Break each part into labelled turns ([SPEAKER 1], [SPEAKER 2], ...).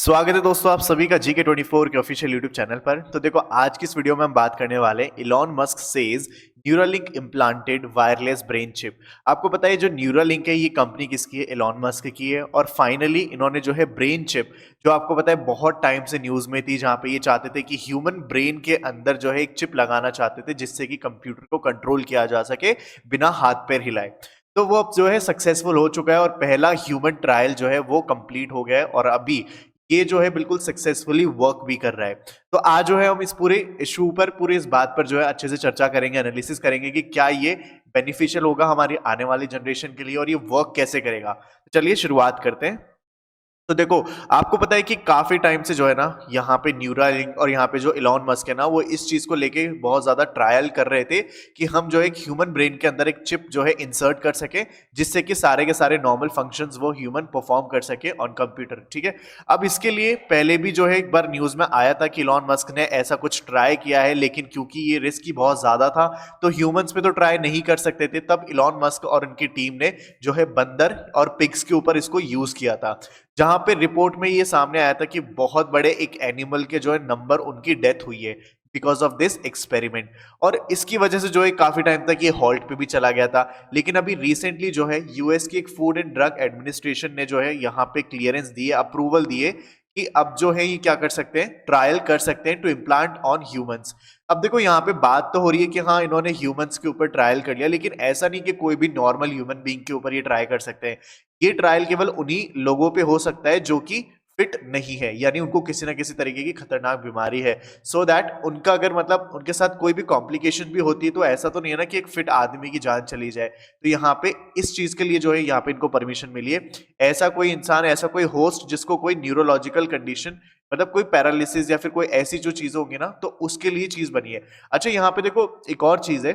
[SPEAKER 1] स्वागत है दोस्तों आप सभी का GK24 के ऑफिशियल यूट्यूब चैनल पर। तो देखो आज की इस वीडियो में हम बात करने वाले हैं Elon Musk says Neuralink implanted wireless brain chip. आपको पता है जो न्यूरालिंक है ये कंपनी किसकी है? इलॉन मस्क की है। और फाइनली इन्होंने जो है ब्रेन चिप, जो आपको पता है बहुत टाइम से न्यूज में थी, जहां पे ये चाहते थे कि ह्यूमन ब्रेन के अंदर जो है एक चिप लगाना चाहते थे जिससे कि कंप्यूटर को कंट्रोल किया जा सके बिना हाथ पैर हिलाए। तो वो अब जो है सक्सेसफुल हो चुका है और पहला ह्यूमन ट्रायल जो है वो कंप्लीट हो गया है और अभी ये जो है बिल्कुल सक्सेसफुली वर्क भी कर रहा है। तो आज जो है हम इस पूरे इशू पर, पूरी इस बात पर जो है अच्छे से चर्चा करेंगे, एनालिसिस करेंगे कि क्या ये बेनिफिशियल होगा हमारी आने वाली जनरेशन के लिए और ये वर्क कैसे करेगा। तो चलिए शुरुआत करते हैं। तो देखो आपको पता है कि काफी टाइम से जो है ना यहाँ पे न्यूरालिंक और यहाँ पे जो इलॉन मस्क है ना वो इस चीज को लेके बहुत ज्यादा ट्रायल कर रहे थे कि हम जो है एक ह्यूमन ब्रेन के अंदर एक चिप जो है इंसर्ट कर सके जिससे कि सारे के सारे नॉर्मल फंक्शंस वो ह्यूमन परफॉर्म कर सके ऑन कंप्यूटर। ठीक है, अब इसके लिए पहले भी जो है एक बार न्यूज में आया था कि इलॉन मस्क ने ऐसा कुछ ट्राई किया है, लेकिन क्योंकि ये रिस्क बहुत ज्यादा था तो ह्यूमंस पे तो ट्राई नहीं कर सकते थे। तब इलॉन मस्क और उनकी टीम ने जो है बंदर और पिग्स के ऊपर इसको यूज किया था, जहां पे रिपोर्ट में ये सामने आया था कि बहुत बड़े एक एनिमल के जो है नंबर उनकी डेथ हुई है बिकॉज ऑफ दिस एक्सपेरिमेंट। और इसकी वजह से जो है काफी टाइम तक ये हॉल्ट पे भी चला गया था। लेकिन अभी रिसेंटली जो है यूएस की एक फूड एंड ड्रग एडमिनिस्ट्रेशन ने जो है यहाँ पे क्लियरेंस दिए, अप्रूवल दिए कि अब जो है ये क्या कर सकते हैं, ट्रायल कर सकते हैं टू इम्प्लांट ऑन ह्यूमंस। अब देखो यहाँ पे बात तो हो रही है कि हाँ इन्होंने ह्यूमंस के ऊपर ट्रायल कर लिया, लेकिन ऐसा नहीं कि कोई भी नॉर्मल ह्यूमन बीइंग के ऊपर ये ट्राई कर सकते हैं। ये ट्रायल केवल उन्हीं लोगों पे हो सकता है जो कि फिट नहीं है, यानी उनको किसी ना किसी तरीके की खतरनाक बीमारी है, सो दैट उनका अगर मतलब उनके साथ कोई भी कॉम्प्लिकेशन भी होती है तो ऐसा तो नहीं है ना कि एक फिट आदमी की जान चली जाए। तो यहाँ पे इस चीज के लिए जो है यहाँ पे इनको परमिशन मिली है। ऐसा कोई इंसान, ऐसा कोई होस्ट जिसको कोई न्यूरोलॉजिकल कंडीशन, मतलब कोई पैरालिसिस या फिर कोई ऐसी जो चीजें होंगी ना, तो उसके लिए चीज बनी है। अच्छा यहाँ पे देखो एक और चीज है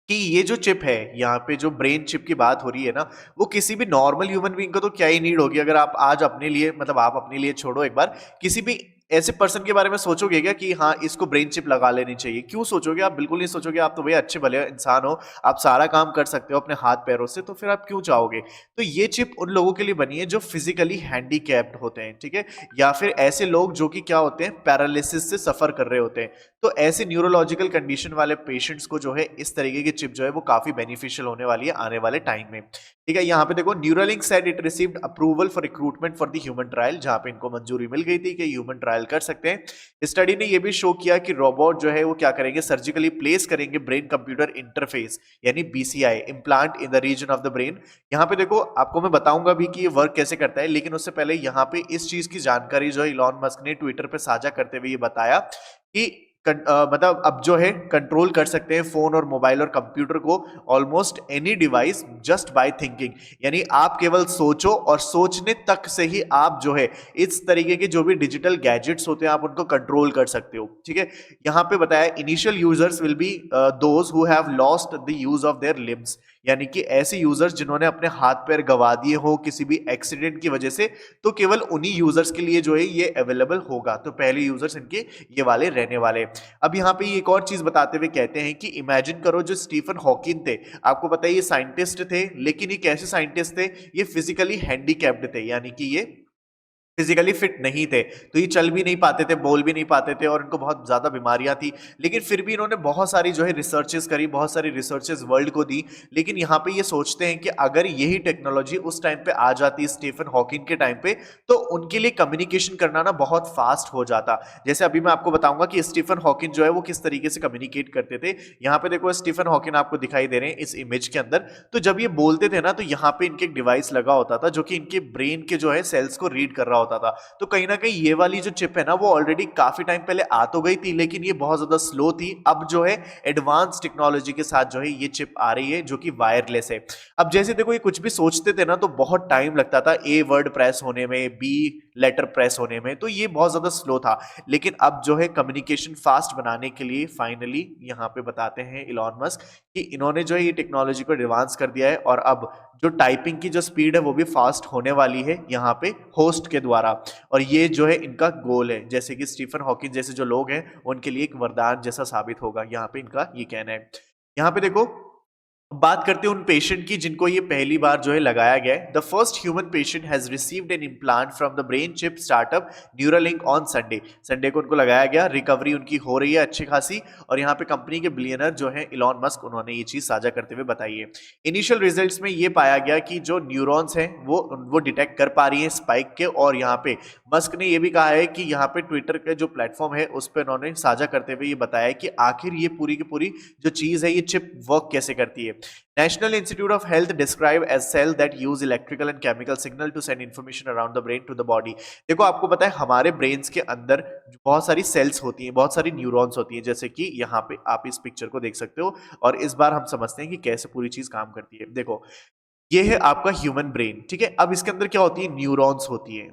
[SPEAKER 1] कि ये जो चिप है, यहाँ पे जो ब्रेन चिप की बात हो रही है ना, वो किसी भी नॉर्मल ह्यूमन बीइंग को तो क्या ही नीड होगी। अगर आप आज अपने लिए, मतलब आप अपने लिए छोड़ो, एक बार किसी भी ऐसे पर्सन के बारे में सोचोगे क्या कि हाँ इसको ब्रेन चिप लगा लेनी चाहिए? क्यों सोचोगे? आप बिल्कुल नहीं सोचोगे। आप तो भाई अच्छे भले इंसान हो, आप सारा काम कर सकते हो अपने हाथ पैरों से, तो फिर आप क्यों चाहोगे? तो ये चिप उन लोगों के लिए बनी है जो फिजिकली हैंडीकैप्ड होते हैं, ठीक है, या फिर ऐसे लोग जो कि क्या होते हैं, पैरालिसिस से सफर कर रहे होते हैं। तो ऐसे न्यूरोलॉजिकल कंडीशन वाले पेशेंट्स को जो है इस तरीके की चिप जो है वो काफी बेनिफिशियल होने वाली है आने वाले टाइम में। ठीक है, यहाँ पे देखो Neuralink said it received approval for recruitment for the human trial, जहां पे इनको मंजूरी मिल गई थी कि ह्यूमन ट्रायल कर सकते हैं। स्टडी ने ये भी शो किया कि रोबोट जो है वो क्या करेंगे, सर्जिकली प्लेस करेंगे ब्रेन कंप्यूटर इंटरफेस यानी BCI implant in the region of the brain. यहाँ पे देखो आपको मैं बताऊंगा भी कि ये वर्क कैसे करता है, लेकिन उससे पहले यहाँ पे इस चीज की जानकारी जो है इलॉन मस्क ने ट्विटर पे साझा करते हुए ये बताया कि मतलब अब जो है कंट्रोल कर सकते हैं फोन और मोबाइल और कंप्यूटर को, almost any device, just by thinking. यानी आप केवल सोचो और सोचने तक से ही आप जो है इस तरीके के जो भी डिजिटल गैजेट्स होते हैं आप उनको कंट्रोल कर सकते हो। ठीक है, यहाँ पे बताया initial users will be those who have lost the use of their limbs, यानी कि ऐसे यूजर्स जिन्होंने अपने हाथ पैर गवा दिए हो किसी भी एक्सीडेंट की वजह से, तो केवल उन्हीं यूजर्स के लिए जो है ये अवेलेबल होगा। तो पहले यूजर्स इनके ये वाले रहने वाले। अब यहाँ पे एक और चीज बताते हुए कहते हैं कि इमेजिन करो जो स्टीफन हॉकिंग थे, आपको पता है ये साइंटिस्ट थे, लेकिन ये कैसे साइंटिस्ट थे, ये फिजिकली हैंडीकैप्ड थे, यानी कि ये फिजिकली फिट नहीं थे, तो ये चल भी नहीं पाते थे, बोल भी नहीं पाते थे और इनको बहुत ज्यादा बीमारियां थी। लेकिन फिर भी इन्होंने बहुत सारी जो है रिसर्चेस करी, बहुत सारी रिसर्चेस वर्ल्ड को दी। लेकिन यहाँ पे ये सोचते हैं कि अगर यही टेक्नोलॉजी उस टाइम पे आ जाती स्टीफन हॉकिंग के टाइम पे, तो उनके लिए कम्युनिकेशन करना ना बहुत फास्ट हो जाता। जैसे अभी मैं आपको बताऊंगा कि स्टीफन हॉकिंग जो है वो किस तरीके से कम्युनिकेट करते थे। यहाँ पे देखो स्टीफन हॉकिंग आपको दिखाई दे रहे हैं इस इमेज के अंदर। तो जब ये बोलते थे ना, तो यहाँ पे इनके एक डिवाइस लगा होता था जो कि इनके ब्रेन के जो है सेल्स को रीड कर रहा होता था। तो कहीं ना कहीं ये वाली जो चिप है ना वो ऑलरेडी काफी टाइम पहले आ तो गई थी, लेकिन ये बहुत ज्यादा स्लो थी। अब जो है एडवांस टेक्नोलॉजी के साथ जो है ये चिप आ रही है जो कि वायरलेस है। अब जैसे देखो ये कुछ भी सोचते थे ना तो बहुत टाइम लगता था, ए वर्ड प्रेस होने में, बी लेटर प्रेस होने में, तो ये बहुत ज्यादा स्लो था। लेकिन अब जो है कम्युनिकेशन फास्ट बनाने के लिए फाइनली यहाँ पे बताते हैं इलॉन मस्क कि इन्होंने जो है ये टेक्नोलॉजी को एडवांस कर दिया है और अब जो टाइपिंग की जो स्पीड है वो भी फास्ट होने वाली है यहाँ पे होस्ट के द्वारा। और ये जो है इनका गोल है, जैसे कि स्टीफन हॉकिंग जैसे जो लोग हैं उनके लिए एक वरदान जैसा साबित होगा, यहाँ पे इनका ये कहना है। यहाँ पे देखो बात करते हैं उन पेशेंट की जिनको ये पहली बार जो है लगाया गया है। The first human patient has received an implant from the brain chip startup Neuralink on Sunday. Sunday को उनको लगाया गया, रिकवरी उनकी हो रही है अच्छी खासी, और यहाँ पे कंपनी के बिलियनर जो है इलॉन मस्क, उन्होंने ये चीज साझा करते हुए बताई है। इनिशियल रिजल्ट्स में ये पाया गया कि जो न्यूरॉन्स हैं वो डिटेक्ट कर पा रही है स्पाइक के, और यहाँ पे मस्क ने ये भी कहा है कि यहाँ पे ट्विटर का जो प्लेटफॉर्म है उस पर उन्होंने साझा करते हुए ये बताया कि आखिर ये पूरी की पूरी जो चीज है ये चिप वर्क कैसे करती है। National Institute of Health describe as cell that use electrical and chemical signal to send information around the brain to the body। देखो आपको पता है हमारे ब्रेन्स के अंदर बहुत सारी सेल्स होती हैं, बहुत सारी न्यूरॉन्स होती हैं, जैसे कि यहाँ पे आप इस पिक्चर को देख सकते हो, और इस बार हम समझते हैं कि कैसे पूरी चीज काम करती है। देखो ये है आपका ह्यूमन ब्रेन, ठीक है। अब इसके अंदर क्या होती है, न्यूरॉन्स होती है।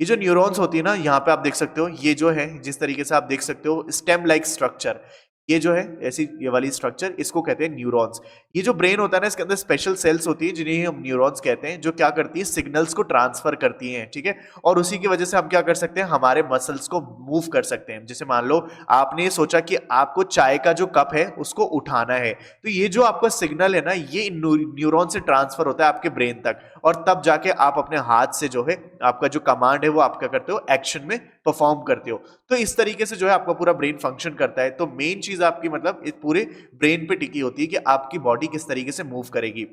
[SPEAKER 1] ये जो न्यूरॉन्स होती है ना, यहाँ पे आप देख सकते हो, ये जो है जिस तरीके से आप देख सकते हो स्टेम लाइक स्ट्रक्चर, ये जो है ऐसी ये वाली स्ट्रक्चर, इसको कहते हैं न्यूरॉन्स। ये जो ब्रेन होता है ना, इसके अंदर स्पेशल सेल्स होती है जिन्हें हम न्यूरॉन्स कहते हैं, जो क्या करती है, सिग्नल्स को ट्रांसफर करती हैं, ठीक है। और उसी की वजह से हम क्या कर सकते हैं, हमारे मसल्स को मूव कर सकते हैं। जैसे मान लो आपने सोचा कि आपको चाय का जो कप है उसको उठाना है, तो ये जो आपका सिग्नल है ना, ये न्यूरॉन से ट्रांसफर होता है आपके ब्रेन तक, और तब जाके आप अपने हाथ से जो है आपका जो कमांड है वो आप क्या करते हो, एक्शन में परफॉर्म करते हो। तो इस तरीके से जो है आपका पूरा ब्रेन फंक्शन करता है। तो मेन चीज आपकी मतलब इस पूरे ब्रेन पे टिकी होती है कि आपकी बॉडी किस तरीके से मूव करेगी।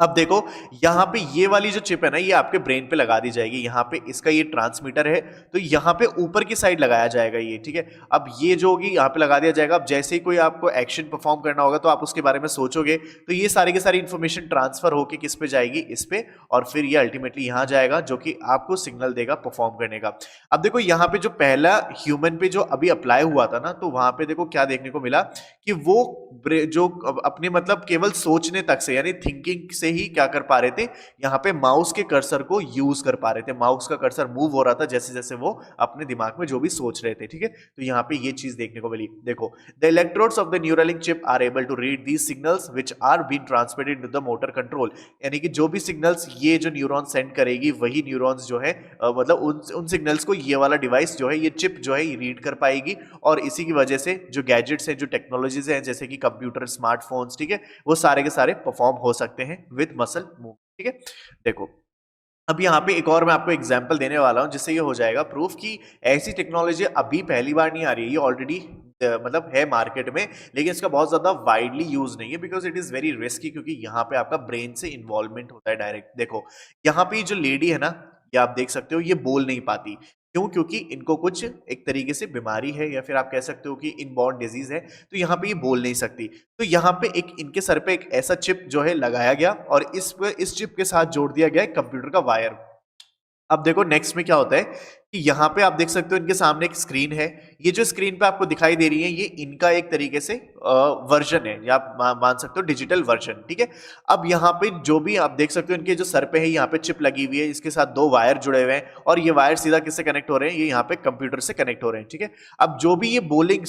[SPEAKER 1] अब देखो यहाँ पे ये वाली जो चिप है ना, ये आपके ब्रेन पे लगा दी जाएगी। यहाँ पे इसका ये ट्रांसमीटर है, तो यहाँ पे ऊपर की साइड लगाया जाएगा ये, ठीक है। अब ये जो होगी यहाँ पे लगा दिया जाएगा। अब जैसे ही कोई आपको एक्शन परफॉर्म करना होगा तो आप उसके बारे में सोचोगे, तो ये सारी की सारी इंफॉर्मेशन ट्रांसफर होके किस पे जाएगी, इस पे, और फिर ये अल्टीमेटली यहाँ जाएगा जो कि आपको सिग्नल देगा परफॉर्म करने का। अब देखो यहाँ पे जो पहला ह्यूमन पे जो अभी अप्लाई हुआ था ना, तो वहां पे देखो क्या देखने को मिला कि वो जो अपने मतलब केवल सोचने तक से, यानी थिंकिंग से ही क्या कर पा रहे थे, यहाँ पे माउस के कर्सर को यूज कर पा रहे थे। माउस का कर्सर मूव हो रहा था जैसे जैसे वो अपने दिमाग में जो भी सोच रहे थे, ठीक है। तो यहाँ पे ये चीज देखने को मिली। देखो the electrodes of the Neuralink chip are able to read these signals which are being transmitted to the motor control. यानी कि जो भी सिग्नल्स ये जो न्यूरॉन सेंड करेगी, वही न्यूरॉन्स जो है मतलब उन सिग्नल्स को ये वाला डिवाइस जो है, ये चिप जो है, ये रीड कर पाएगी। और इसी की वजह से जो गैजेट्स हैं, जो टेक्नोलॉजीज हैं, जैसे कि कंप्यूटर, स्मार्टफोन्स, ठीक है, वो सारे के सारे परफॉर्म हो सकते हैं विद मसल मूव, ठीक है। देखो अब यहाँ पे एक और मैं आपको एग्जांपल देने वाला हूँ जिससे ये हो जाएगा प्रूफ कि ऐसी टेक्नोलॉजी अभी पहली बार नहीं आ रही है, ये ऑलरेडी मतलब है मार्केट में, लेकिन इसका बहुत ज्यादा वाइडली यूज नहीं है because it is very risky, क्योंकि यहाँ पे आपका ब्रेन से इन्वॉल्वमेंट होता है डायरेक्ट। देखो यहाँ पे जो लेडी है ना, ये आप देख सकते हो, ये बोल नहीं पाती। क्यों? क्योंकि इनको कुछ एक तरीके से बीमारी है, या फिर आप कह सकते हो कि इनबॉर्न डिजीज है, तो यहाँ पे ये बोल नहीं सकती। तो यहाँ पे एक इनके सर पे एक ऐसा चिप जो है लगाया गया, और इस चिप के साथ जोड़ दिया गया है कंप्यूटर का वायर। अब देखो नेक्स्ट में क्या होता है कि यहाँ पे आप देख सकते हो इनके सामने एक स्क्रीन है। ये जो स्क्रीन पे आपको दिखाई दे रही है, ये इनका एक तरीके से वर्जन है, या आप मान सकते हो डिजिटल वर्जन, ठीक है। अब यहाँ पे जो भी आप देख सकते हो, इनके जो सर पे है यहाँ पे चिप लगी हुई है, इसके साथ दो वायर जुड़े हुए हैं, और ये वायर सीधा किससे कनेक्ट हो रहे हैं, ये यहाँ पे कंप्यूटर से कनेक्ट हो रहे हैं, ठीक है। अब जो भी ये बोलेंगे,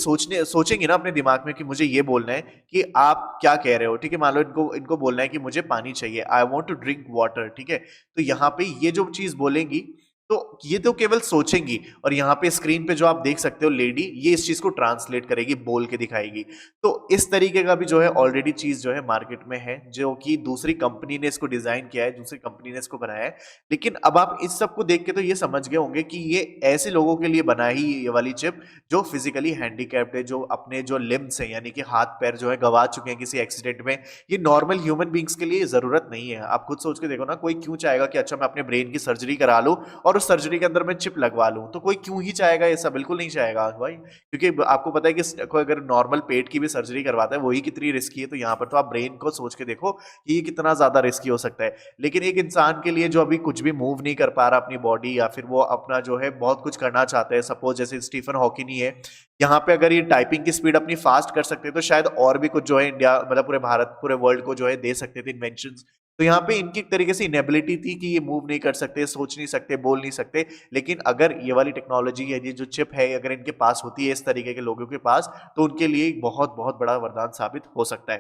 [SPEAKER 1] सोचेंगे ना अपने दिमाग में कि मुझे ये बोलना है कि आप क्या कह रहे हो, ठीक है। मान लो इनको बोलना है कि मुझे पानी चाहिए, I want to drink water, ठीक है। तो यहाँ पे ये जो चीज बोलेंगी, तो ये तो केवल सोचेंगी, और यहाँ पे स्क्रीन पे जो आप देख सकते हो लेडी, ये इस चीज को ट्रांसलेट करेगी, बोल के दिखाएगी। तो इस तरीके का भी जो है ऑलरेडी चीज जो है मार्केट में है, जो कि दूसरी कंपनी ने इसको डिजाइन किया है, दूसरी कंपनी ने इसको बनाया है। लेकिन अब आप इस सब को देख के तो ये समझ गए होंगे कि ये ऐसे लोगों के लिए बना ही ये वाली चिप जो फिजिकली हैंडीकैप्ड है, जो अपने जो लिम्स है, यानी कि हाथ पैर जो है गवा चुके हैं किसी एक्सीडेंट में। ये नॉर्मल ह्यूमन बींग्स के लिए जरूरत नहीं है। आप खुद सोच के देखो ना, कोई क्यों चाहेगा कि अच्छा मैं अपने ब्रेन की सर्जरी करा लूं और सर्जरी के अंदर मैं चिप लगवा लूं, तो कोई क्यों ही चाहेगा? ऐसा बिल्कुल नहीं चाहेगा भाई, क्योंकि आपको पता है कि कोई अगर नॉर्मल पेट की भी सर्जरी करवाता है, वही कितनी रिस्की है। तो यहाँ पर तो आप ब्रेन को सोच के देखो कि ये कितना ज्यादा रिस्की हो सकता है। लेकिन एक इंसान के लिए जो अभी कुछ भी मूव नहीं कर पा रहा अपनी बॉडी, या फिर वो अपना जो है बहुत कुछ करना चाहता है, सपोज जैसे स्टीफन हॉकिंग ही है, यहाँ पे अगर ये टाइपिंग की स्पीड अपनी फास्ट कर सकते हैं, तो शायद और भी कुछ जो है इंडिया मतलब पूरे भारत, पूरे वर्ल्ड को जो है दे सकते थे इन्वेंशन। तो यहाँ पे इनकी एक तरीके से इनेबिलिटी थी कि ये मूव नहीं कर सकते, सोच नहीं सकते, बोल नहीं सकते। लेकिन अगर ये वाली टेक्नोलॉजी, ये जो चिप है, अगर इनके पास होती है, इस तरीके के लोगों के पास, तो उनके लिए एक बहुत बहुत बड़ा वरदान साबित हो सकता है।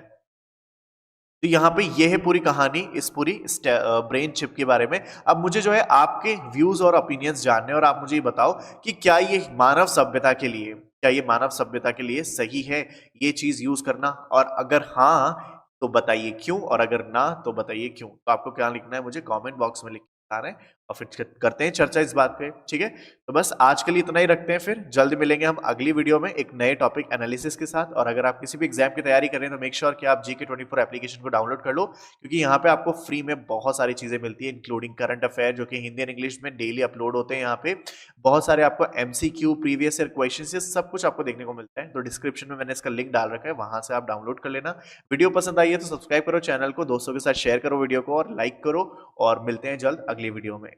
[SPEAKER 1] तो यहाँ पे ये है पूरी कहानी इस पूरी ब्रेन चिप के बारे में। अब मुझे जो है आपके व्यूज और ओपिनियंस जानने, और आप मुझे ये बताओ कि क्या ये मानव सभ्यता के लिए, क्या ये मानव सभ्यता के लिए सही है ये चीज यूज करना, और अगर हाँ तो बताइए क्यों, और अगर ना तो बताइए क्यों। तो आपको क्या लिखना है मुझे कमेंट बॉक्स में लिख के बता रहे हैं, और फिर करते हैं चर्चा इस बात पे, ठीक है। तो बस आज के लिए इतना ही रखते हैं, फिर जल्द मिलेंगे हम अगली वीडियो में एक नए टॉपिक एनालिसिस के साथ। और अगर आप किसी भी एग्जाम की तैयारी कर रहे हैं तो मेक श्योर कि आप GK24 एप्लीकेशन को डाउनलोड कर लो, क्योंकि यहाँ पे आपको फ्री में बहुत सारी चीजें मिलती है, इंक्लूडिंग करंट अफेयर जो कि हिंदी एंड इंग्लिश में डेली अपलोड होते हैं। यहाँ पे बहुत सारे आपको MCQ, प्रीवियस ईयर क्वेश्चन, सब कुछ आपको देखने को मिलता है। तो डिस्क्रिप्शन में मैंने इसका लिंक डाल रखा है, वहां से आप डाउनलोड कर लेना। वीडियो पसंद आई है तो सब्सक्राइब करो चैनल को, दोस्तों के साथ शेयर करो वीडियो को, और लाइक करो। और मिलते हैं जल्द अगली वीडियो में।